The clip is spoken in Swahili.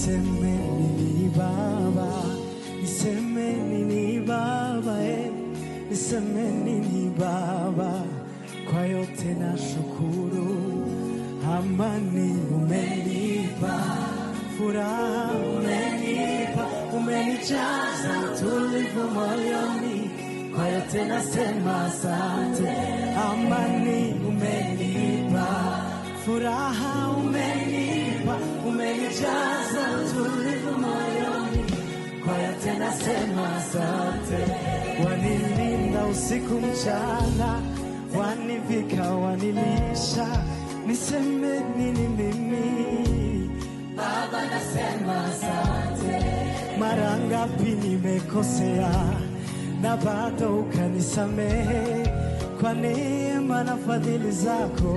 niseme nini Baba, niseme nini Baba, niseme nini Baba, kwa yote nashukuru. Amani umenipa, furaha umenipa, umenijaza utulivu moyoni, kwa yote nasema asante. Amani umenipa, furaha umenipa, umenijaza utulivu moyoni, kwa yote nasema asante. Wanilinda usiku mchana, wanivika wanilisha, niseme nini mimi Baba, nasema asante. Mara ngapi nimekosea na bado ukanisamehe, kwa neema na fadhili zako